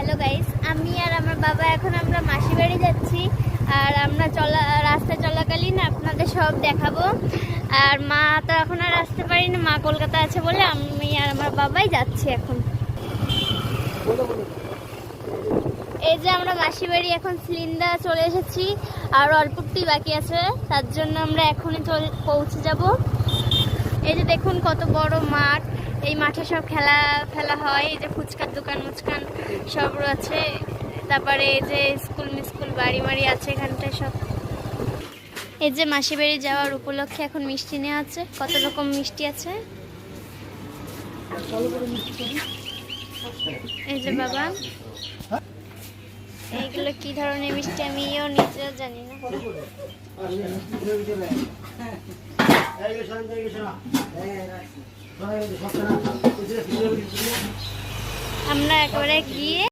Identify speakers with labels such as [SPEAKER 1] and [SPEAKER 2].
[SPEAKER 1] Hello guys, আমি আর আমার বাবা এখন আমরা মাসি বাড়ি যাচ্ছি। আর আমরা রাস্তায় চলাকালীন আপনাদের সব দেখাবো। আর মা তো এখন আর আসতে পারি না, মা কলকাতা আছে বলে আমি আর আমার বাবাই যাচ্ছি এখন। এই যে আমরা মাসি বাড়ি এখন সিলিন্ডার চলে এসেছি, আর অল্পটি বাকি আছে, তার জন্য আমরা এখনই পৌঁছে যাব। এই যে দেখুন কত বড় মাঠ, এই মাঠে সব খেলা হয়। এই যে ফুচকার দোকান মুচকান সব আছে, তারপরে এই যে স্কুল বাড়ি আছে এখানটায় সব। এই যে মাসি বাড়ি যাওয়ার উপলক্ষে এখন মিষ্টি নেওয়া আছে, কত রকম মিষ্টি আছে। এই যে বাবা, এইগুলো কি ধরনের মিষ্টি আমিও নিজেও জানি না। আমরা একেবারে গিয়ে